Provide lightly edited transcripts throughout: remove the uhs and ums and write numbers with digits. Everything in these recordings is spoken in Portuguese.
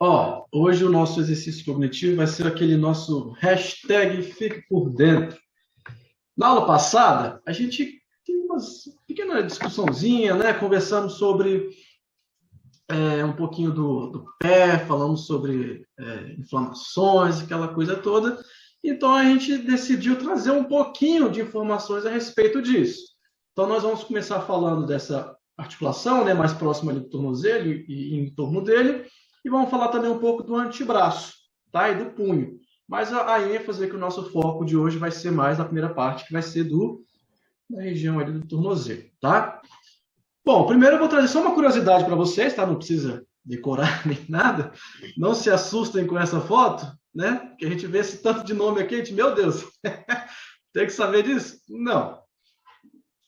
Ó, hoje o nosso exercício cognitivo vai ser aquele nosso hashtag Fique por Dentro. Na aula passada, a gente teve uma pequena discussãozinha, né? Conversamos sobre um pouquinho do pé, falamos sobre inflamações, aquela coisa toda. Então a gente decidiu trazer um pouquinho de informações a respeito disso. Então nós vamos começar falando dessa articulação, né, mais próxima ali do tornozelo e em torno dele, e vamos falar também um pouco do antebraço, tá? E do punho. Mas a ênfase é que o nosso foco de hoje vai ser mais na primeira parte, que vai ser da região ali do tornozelo, tá? Bom, primeiro eu vou trazer só uma curiosidade para vocês, tá? Não precisa decorar nem nada. Não se assustem com essa foto, né? Que a gente vê esse tanto de nome aqui, a gente, meu Deus, tem que saber disso? Não.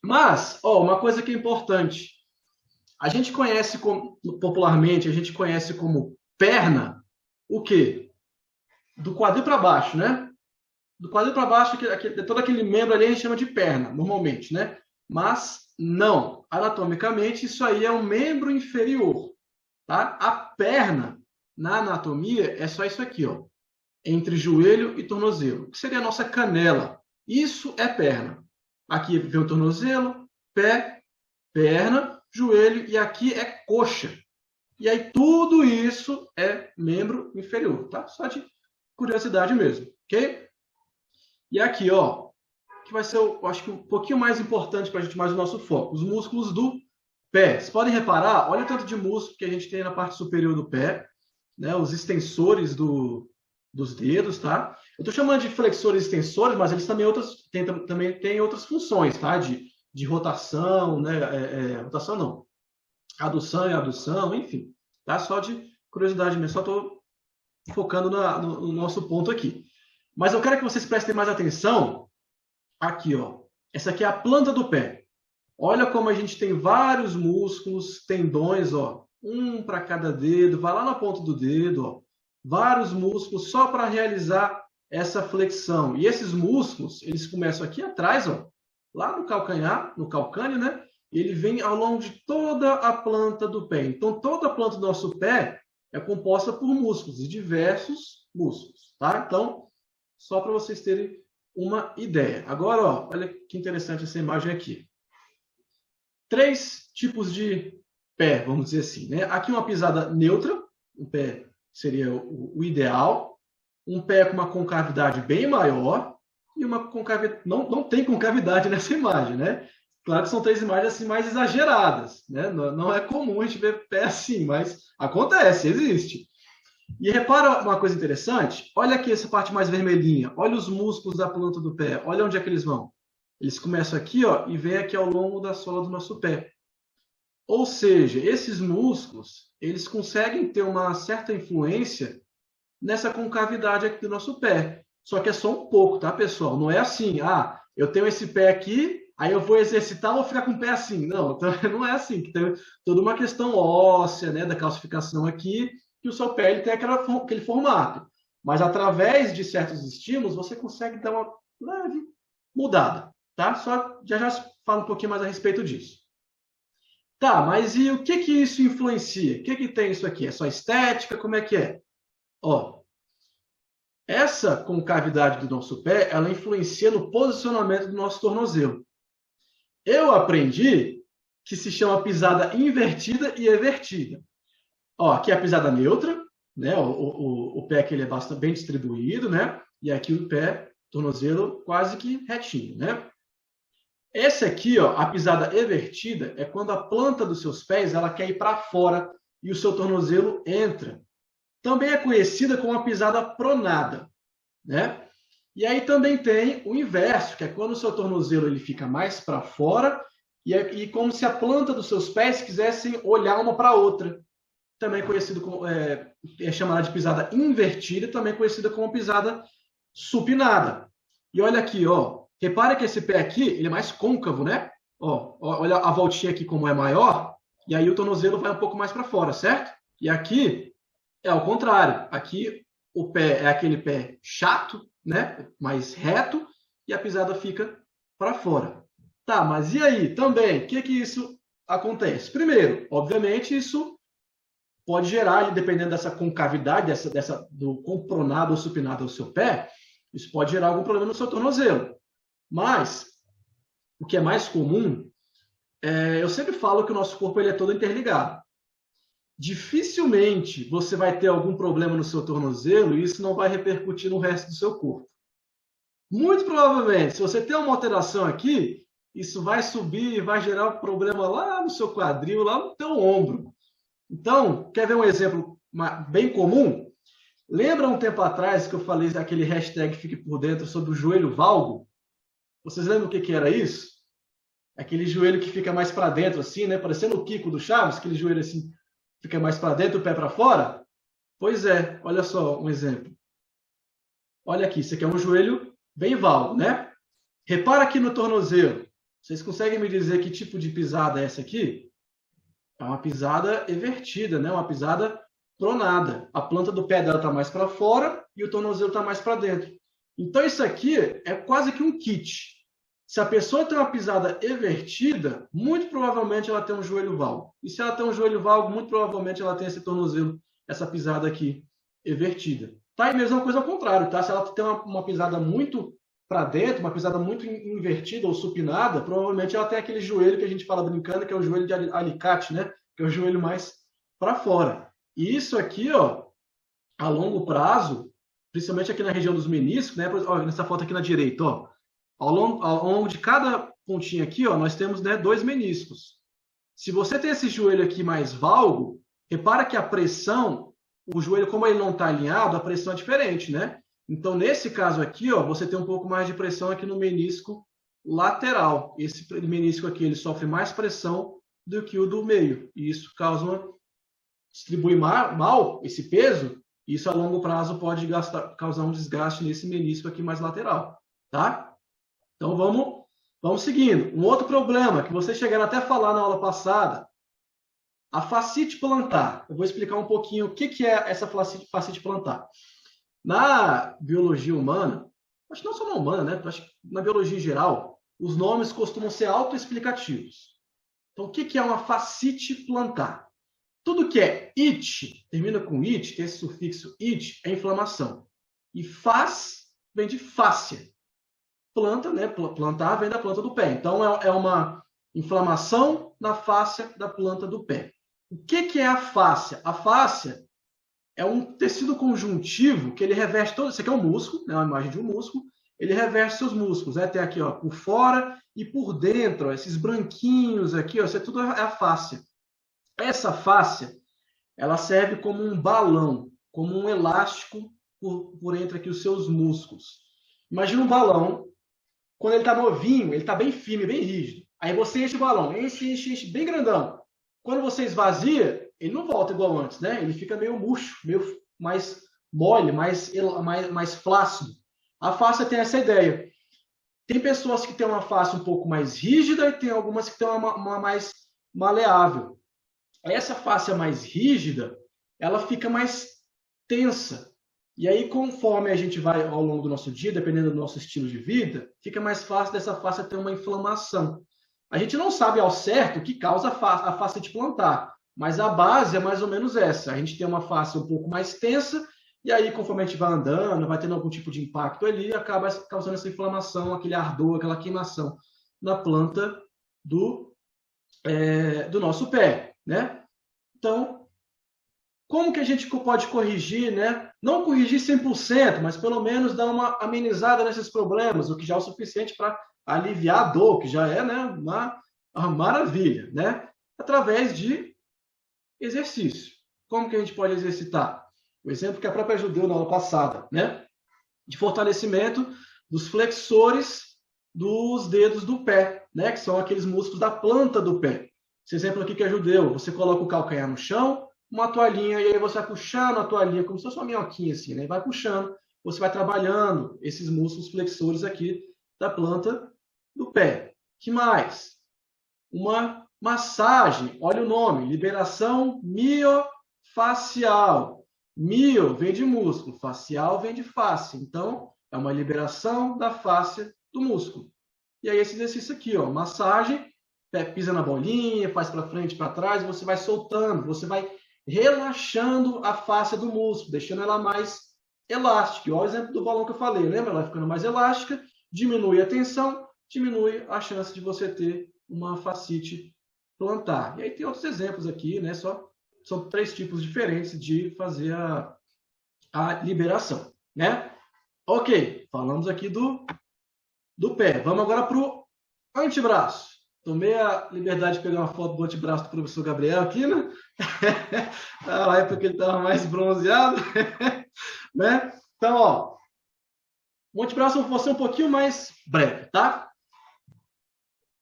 Mas, ó, uma coisa que é importante. A gente conhece popularmente, a gente conhece como perna, o quê? Do quadril para baixo, né? Do quadril para baixo, todo aquele membro ali a gente chama de perna, normalmente, né? Mas não, anatomicamente isso aí é um membro inferior, tá? A perna na anatomia é só isso aqui, ó, entre joelho e tornozelo, que seria a nossa canela. Isso é perna. Aqui vem o tornozelo, pé, perna, joelho e aqui é coxa. E aí tudo isso é membro inferior, tá? Só de curiosidade mesmo, ok? E aqui, ó, que vai ser, eu acho que um pouquinho mais importante para a gente, mais o nosso foco, os músculos do pé. Vocês podem reparar, olha o tanto de músculo que a gente tem na parte superior do pé, né? Os extensores dos dedos, tá? Eu estou chamando de flexores e extensores, mas eles também têm outras funções, tá? De rotação, né? Rotação não, adução e abdução, enfim, tá? Só de curiosidade mesmo, só estou focando no nosso ponto aqui. Mas eu quero que vocês prestem mais atenção aqui, ó. Essa aqui é a planta do pé. Olha como a gente tem vários músculos, tendões, ó, um para cada dedo, vai lá na ponta do dedo, ó, vários músculos só para realizar essa flexão. E esses músculos, eles começam aqui atrás, ó, lá no calcanhar, no calcâneo, né? E ele vem ao longo de toda a planta do pé. Então, toda a planta do nosso pé é composta por músculos, e diversos músculos, tá? Então, só para vocês terem uma ideia. Agora, ó, olha que interessante essa imagem aqui. 3 tipos de pé, vamos dizer assim, né? Aqui uma pisada neutra, o pé seria o ideal, um pé com uma concavidade bem maior e uma concavidade, não tem concavidade nessa imagem, né? Claro que são 3 imagens assim mais exageradas, né? Não é comum a gente ver pé assim, mas acontece, existe. E repara uma coisa interessante, olha aqui essa parte mais vermelhinha, olha os músculos da planta do pé, olha onde é que eles vão. Eles começam aqui, ó, e vêm aqui ao longo da sola do nosso pé. Ou seja, esses músculos, eles conseguem ter uma certa influência nessa concavidade aqui do nosso pé. Só que é só um pouco, tá, pessoal? Não é assim, eu tenho esse pé aqui, aí eu vou exercitar, vou ficar com o pé assim. Não, então, não é assim. Tem toda uma questão óssea, né, da calcificação aqui, que o seu pé ele tem aquele formato. Mas através de certos estímulos, você consegue dar uma leve mudada, tá? Só já falo um pouquinho mais a respeito disso. Tá, mas e o que isso influencia? O que tem isso aqui? É só estética? Como é que é? Ó, essa concavidade do nosso pé, ela influencia no posicionamento do nosso tornozelo. Eu aprendi que se chama pisada invertida e evertida. Ó, aqui é a pisada neutra, né? O pé que ele é bastante bem distribuído, né? E aqui o pé, tornozelo, quase que retinho, né? Esse aqui, ó, a pisada evertida, é quando a planta dos seus pés ela quer ir para fora e o seu tornozelo entra. Também é conhecida como a pisada pronada, né? E aí também tem o inverso, que é quando o seu tornozelo ele fica mais para fora e como se a planta dos seus pés quisessem olhar uma para a outra. Também conhecido como é chamada de pisada invertida, também conhecida como pisada supinada. E olha aqui, ó, repara que esse pé aqui ele é mais côncavo, né? Ó, olha a voltinha aqui como é maior, e aí o tornozelo vai um pouco mais para fora, certo? E aqui é ao contrário. Aqui o pé é aquele pé chato, né? Mais reto, e a pisada fica para fora. Tá, mas e aí? Também, o que isso acontece? Primeiro, obviamente, isso pode gerar, dependendo dessa concavidade, do quão pronado ou supinado é o seu pé, isso pode gerar algum problema no seu tornozelo. Mas, o que é mais comum, eu sempre falo que o nosso corpo ele é todo interligado. Dificilmente você vai ter algum problema no seu tornozelo e isso não vai repercutir no resto do seu corpo. Muito provavelmente, se você tem uma alteração aqui, isso vai subir e vai gerar um problema lá no seu quadril, lá no teu ombro. Então, quer ver um exemplo bem comum? Lembra um tempo atrás que eu falei aquele hashtag Fique por Dentro sobre o joelho valgo? Vocês lembram o que era isso? Aquele joelho que fica mais para dentro, assim, né? Parecendo o Kiko do Chaves, aquele joelho assim, fica mais para dentro, o pé para fora? Pois é, olha só um exemplo. Olha aqui, isso aqui é um joelho bem valgo, né? Repara aqui no tornozelo. Vocês conseguem me dizer que tipo de pisada é essa aqui? É uma pisada evertida, né? Uma pisada pronada. A planta do pé dela está mais para fora e o tornozelo está mais para dentro. Então, isso aqui é quase que um kit. Se a pessoa tem uma pisada evertida, muito provavelmente ela tem um joelho valgo. E se ela tem um joelho valgo, muito provavelmente ela tem esse tornozelo, essa pisada aqui evertida. Tá? E mesma coisa ao contrário, tá? Se ela tem uma pisada muito para dentro, uma pisada muito invertida ou supinada, provavelmente ela tem aquele joelho que a gente fala brincando, que é o joelho de alicate, né? Que é o joelho mais para fora. E isso aqui, ó, a longo prazo, principalmente aqui na região dos meniscos, né? Ó, nessa foto aqui na direita, ó, ao longo de cada pontinha aqui, ó, nós temos, né, 2 meniscos. Se você tem esse joelho aqui mais valgo, repara que a pressão, o joelho, como ele não está alinhado, a pressão é diferente, né? Então, nesse caso aqui, ó, você tem um pouco mais de pressão aqui no menisco lateral. Esse menisco aqui, ele sofre mais pressão do que o do meio. E isso distribui mal esse peso, e isso a longo prazo pode causar um desgaste nesse menisco aqui mais lateral, tá? Então, vamos seguindo. Um outro problema, que vocês chegaram até a falar na aula passada, a fascite plantar. Eu vou explicar um pouquinho o que é essa fascite plantar. Na biologia humana, acho que não só na humana, né? Acho que na biologia em geral, os nomes costumam ser autoexplicativos. Então, o que é uma fascite plantar? Tudo que é it, termina com it, tem esse sufixo it, é inflamação. E faz vem de fáscia. Planta, né? Plantar vem da planta do pé. Então, é uma inflamação na fáscia da planta do pé. O que é a fáscia? A fáscia é um tecido conjuntivo que ele reveste todo. Isso aqui é um músculo, né? Uma imagem de um músculo. Ele reveste seus músculos, né? Tem aqui, ó, por fora e por dentro, ó, esses branquinhos aqui, ó, isso é tudo é a fáscia. Essa fáscia, ela serve como um balão, como um elástico por entre aqui os seus músculos. Imagina um balão, quando ele está novinho, ele está bem firme, bem rígido. Aí você enche o balão, enche, bem grandão. Quando você esvazia, ele não volta igual antes, né? Ele fica meio murcho, meio mais mole, mais flácido. A fáscia tem essa ideia. Tem pessoas que têm uma face um pouco mais rígida e tem algumas que têm uma mais maleável. Essa face mais rígida, ela fica mais tensa. E aí, conforme a gente vai ao longo do nosso dia, dependendo do nosso estilo de vida, fica mais fácil dessa face ter uma inflamação. A gente não sabe ao certo o que causa a fascite plantar, mas a base é mais ou menos essa. A gente tem uma face um pouco mais tensa, e aí, conforme a gente vai andando, vai tendo algum tipo de impacto ali, acaba causando essa inflamação, aquele ardor, aquela queimação na planta do nosso pé, né? Então, como que a gente pode corrigir, né? Não corrigir 100%, mas pelo menos dar uma amenizada nesses problemas, o que já é o suficiente para aliviar a dor, que já é, né, uma maravilha, né? Através de exercício. Como que a gente pode exercitar? O exemplo que a própria Judeu na aula passada, né? De fortalecimento dos flexores dos dedos do pé, né? Que são aqueles músculos da planta do pé. Esse exemplo aqui que é Judeu, você coloca o calcanhar no chão, uma toalhinha, e aí você vai puxando a toalhinha, como se fosse uma minhoquinha assim, né? Vai puxando, você vai trabalhando esses músculos flexores aqui da planta do pé. Que mais? Uma massagem, olha o nome, liberação miofacial. Mio vem de músculo, facial vem de face. Então, é uma liberação da face do músculo. E aí esse exercício aqui, ó, massagem, pisa na bolinha, faz para frente, para trás, você vai soltando, você vai relaxando a face do músculo, deixando ela mais elástica. Olha o exemplo do balão que eu falei, lembra? Ela ficando mais elástica, diminui a tensão, diminui a chance de você ter uma fascite plantar. E aí tem outros exemplos aqui, né? São 3 tipos diferentes de fazer a liberação, né? Ok, falamos aqui do pé. Vamos agora para o antebraço. Tomei a liberdade de pegar uma foto do antebraço do professor Gabriel aqui, né? Na época ele estava mais bronzeado, né? Então, ó, o antebraço eu vou ser um pouquinho mais breve, tá?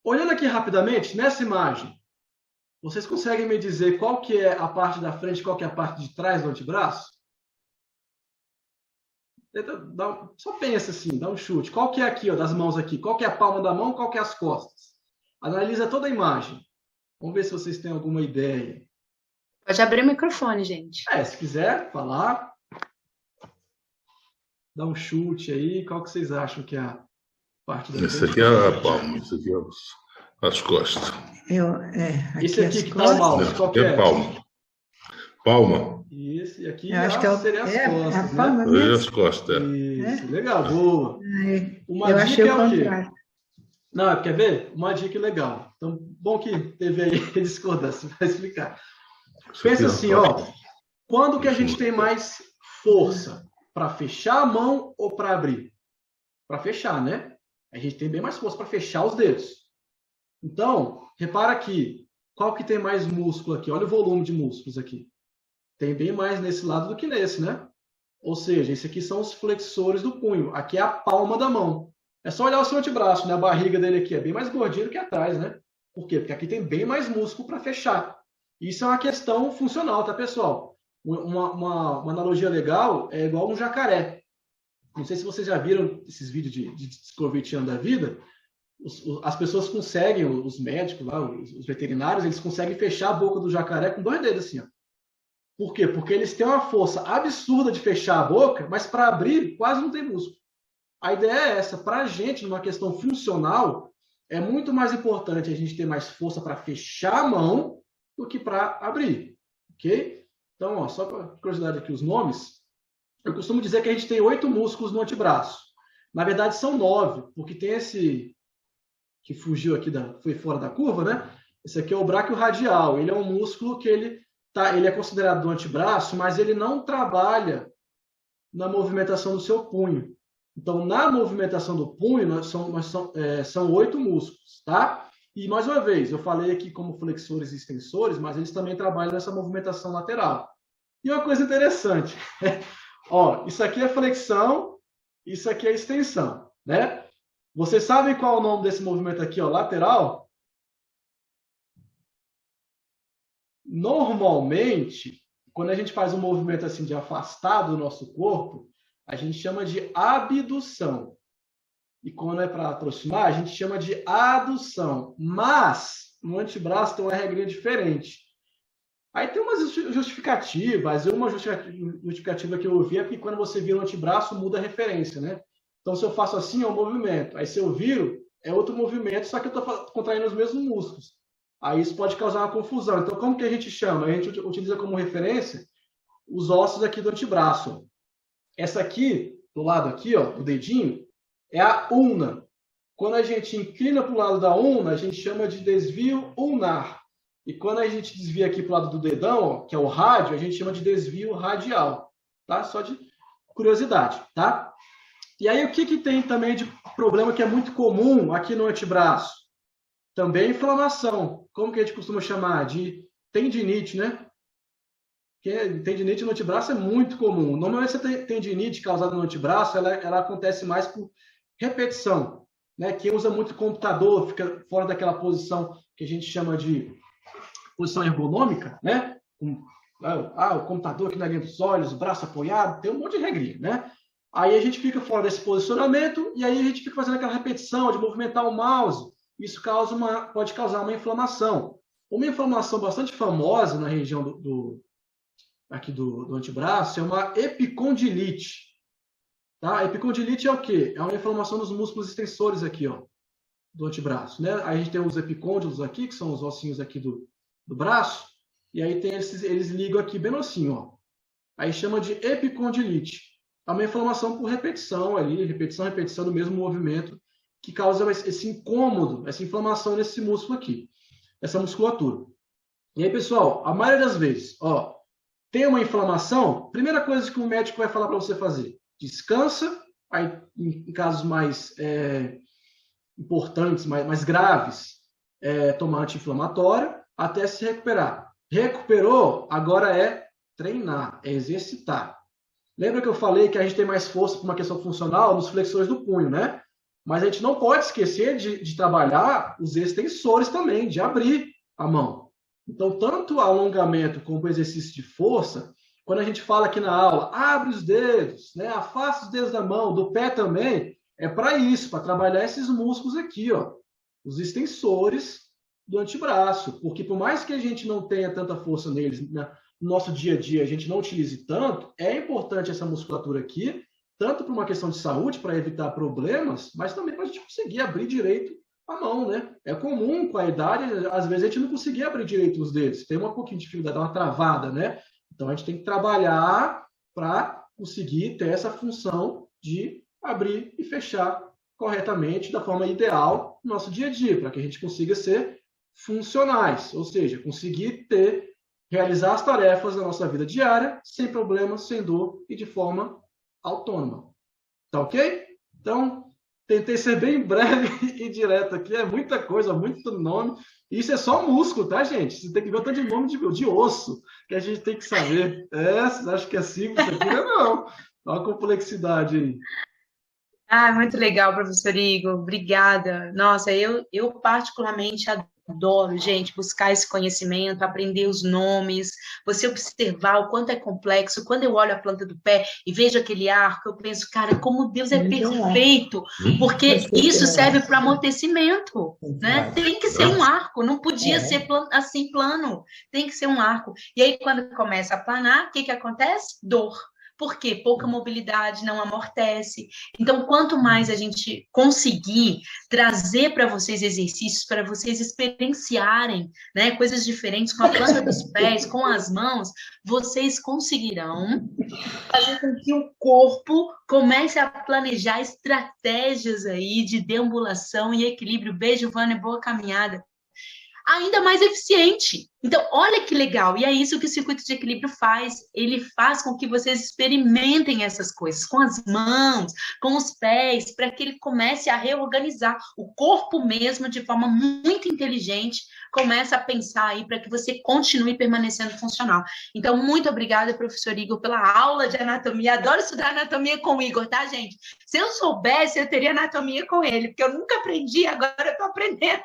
Olhando aqui rapidamente, nessa imagem, vocês conseguem me dizer qual que é a parte da frente, qual que é a parte de trás do antebraço? Só pensa assim, dá um chute. Qual que é aqui, ó, das mãos aqui? Qual que é a palma da mão, qual que é as costas? Analisa toda a imagem. Vamos ver se vocês têm alguma ideia. Pode abrir o microfone, gente. Se quiser falar, dá um chute aí. Qual que vocês acham que é a parte da frente? Esse aqui é a palma, esse aqui é as costas. Esse aqui que está o mouse, qual que é? Palma. Palma. Isso, e aqui seria as costas, a palma, né? mesmo? As costas. Isso, legal, boa. Uma Eu dica achei é o o quê? contrário. Não, quer ver? Uma dica legal. Então, bom que teve aí discordância, vai explicar. Pensa assim, ó, quando que a gente tem mais força? Para fechar a mão ou para abrir? Para fechar, né? A gente tem bem mais força para fechar os dedos. Então, repara aqui, qual que tem mais músculo aqui? Olha o volume de músculos aqui. Tem bem mais nesse lado do que nesse, né? Ou seja, esse aqui são os flexores do punho. Aqui é a palma da mão. É só olhar o seu antebraço, né? A barriga dele aqui é bem mais gordinha do que atrás, né? Por quê? Porque aqui tem bem mais músculo para fechar. Isso é uma questão funcional, tá, pessoal? Uma analogia legal é igual um jacaré. Não sei se vocês já viram esses vídeos de Discovery da vida. As pessoas conseguem, os médicos lá, os veterinários, eles conseguem fechar a boca do jacaré com 2 dedos, assim, ó. Por quê? Porque eles têm uma força absurda de fechar a boca, mas para abrir quase não tem músculo. A ideia é essa. Para a gente, numa questão funcional, é muito mais importante a gente ter mais força para fechar a mão do que para abrir. Ok? Então, ó, só para curiosidade aqui, os nomes. Eu costumo dizer que a gente tem 8 músculos no antebraço. Na verdade, são 9, porque tem esse que fugiu aqui, foi fora da curva, né? Esse aqui é o braquiorradial. Ele é um músculo que ele é considerado do antebraço, mas ele não trabalha na movimentação do seu punho. Então, na movimentação do punho, são 8 músculos, tá? E, mais uma vez, eu falei aqui como flexores e extensores, mas eles também trabalham nessa movimentação lateral. E uma coisa interessante, ó, isso aqui é flexão, isso aqui é extensão, né? Vocês sabem qual é o nome desse movimento aqui, ó, lateral? Normalmente, quando a gente faz um movimento assim de afastar do nosso corpo, a gente chama de abdução. E quando é para aproximar, a gente chama de adução. Mas, no antebraço tem uma regrinha diferente. Aí tem umas justificativas. Uma justificativa que eu ouvi é que quando você vira o antebraço, muda a referência, né? Então, se eu faço assim, é um movimento. Aí, se eu viro, é outro movimento, só que eu estou contraindo os mesmos músculos. Aí, isso pode causar uma confusão. Então, como que a gente chama? A gente utiliza como referência os ossos aqui do antebraço. Essa aqui, do lado aqui, ó, do dedinho, é a ulna. Quando a gente inclina para o lado da ulna, a gente chama de desvio ulnar. E quando a gente desvia aqui para o lado do dedão, ó, que é o rádio, a gente chama de desvio radial. Tá? Só de curiosidade, tá? E aí, o que tem também de problema que é muito comum aqui no antebraço? Também inflamação. Como que a gente costuma chamar? De tendinite, né? Porque tendinite no antebraço é muito comum. Normalmente, essa tendinite causada no antebraço, ela acontece mais por repetição, né? Quem usa muito computador fica fora daquela posição que a gente chama de posição ergonômica, né? O computador aqui na linha dos olhos, o braço apoiado, tem um monte de regrinha, né? Aí a gente fica fora desse posicionamento e aí a gente fica fazendo aquela repetição de movimentar o mouse. Isso pode causar uma inflamação. Uma inflamação bastante famosa na região aqui do antebraço é uma epicondilite. Tá? A epicondilite é o quê? É uma inflamação dos músculos extensores aqui, ó, do antebraço. Né? Aí a gente tem os epicôndilos aqui, que são os ossinhos aqui do braço, e aí eles ligam aqui bem assim, ó. Aí chama de epicondilite. É uma inflamação por repetição ali, repetição do mesmo movimento, que causa esse incômodo, essa inflamação nesse músculo aqui, essa musculatura. E aí, pessoal, a maioria das vezes, ó, tem uma inflamação, primeira coisa que o médico vai falar para você fazer, descansa, aí em casos mais importantes, mais graves, tomar anti-inflamatório, até se recuperar. Recuperou, agora é treinar, é exercitar. Lembra que eu falei que a gente tem mais força por uma questão funcional nos flexores do punho, né? Mas a gente não pode esquecer de trabalhar os extensores também, de abrir a mão. Então, tanto alongamento como o exercício de força, quando a gente fala aqui na aula, abre os dedos, né? Afasta os dedos da mão, do pé também, é para isso, para trabalhar esses músculos aqui, ó, os extensores do antebraço. Porque por mais que a gente não tenha tanta força neles, no nosso dia a dia a gente não utilize tanto, é importante essa musculatura aqui, tanto por uma questão de saúde, para evitar problemas, mas também para a gente conseguir abrir direito a mão, né? É comum com a idade, às vezes a gente não conseguir abrir direito os dedos, tem uma pouquinho de dificuldade, uma travada, né? Então a gente tem que trabalhar para conseguir ter essa função de abrir e fechar corretamente, da forma ideal, no nosso dia a dia, para que a gente consiga ser funcionais, ou seja, conseguir realizar as tarefas da nossa vida diária sem problemas, sem dor e de forma autônoma. Tá ok? Então, tentei ser bem breve e direto aqui. É muita coisa, muito nome. Isso é só músculo, tá, gente? Você tem que ver o tanto de nome de osso que a gente tem que saber. Acho que é simples aqui, não. Olha a complexidade aí. Muito legal, professor Igor. Obrigada. Nossa, eu particularmente adoro, gente, buscar esse conhecimento, aprender os nomes, você observar o quanto é complexo. Quando eu olho a planta do pé e vejo aquele arco, eu penso, cara, como Deus é perfeito, porque isso serve para amortecimento, né? Tem que ser um arco, não podia ser assim plano, tem que ser um arco. E aí, quando começa a planar, o que acontece? Dor. Por quê? Pouca mobilidade, não amortece. Então, quanto mais a gente conseguir trazer para vocês exercícios, para vocês experienciarem, né, coisas diferentes com a planta dos pés, com as mãos, vocês conseguirão fazer com que o corpo comece a planejar estratégias aí de deambulação e equilíbrio. Beijo, Vânia, boa caminhada. Ainda mais eficiente. Então, olha que legal. E é isso que o circuito de equilíbrio faz. Ele faz com que vocês experimentem essas coisas com as mãos, com os pés, para que ele comece a reorganizar o corpo mesmo de forma muito inteligente. Começa a pensar aí para que você continue permanecendo funcional. Então, muito obrigada, professor Igor, pela aula de anatomia. Adoro estudar anatomia com o Igor, tá, gente? Se eu soubesse, eu teria anatomia com ele, porque eu nunca aprendi, agora eu estou aprendendo.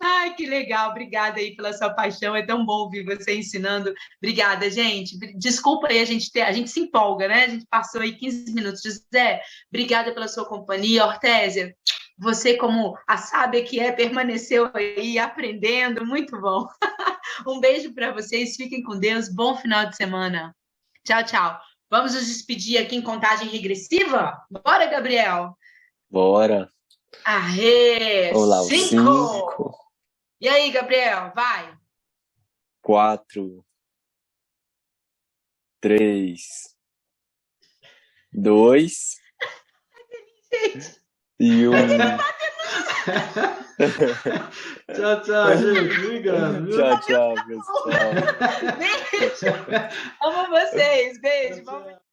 Ai, que legal, obrigada aí pela sua paixão, é tão bom ouvir você ensinando. Obrigada, gente. Desculpa aí, a gente se empolga, né? A gente passou aí 15 minutos. José, obrigada pela sua companhia. Hortésia, você, como a sábia que é, permaneceu aí aprendendo, muito bom. Um beijo para vocês, fiquem com Deus, bom final de semana. Tchau, tchau. Vamos nos despedir aqui em contagem regressiva? Bora, Gabriel? Bora. Arre! Olá, 5. E aí, Gabriel, vai. 4, 3, 2 e 1. Tchau, tchau, gente. Obrigado. Tchau, pessoal. Beijo. Amo vocês. Beijo. Vamos...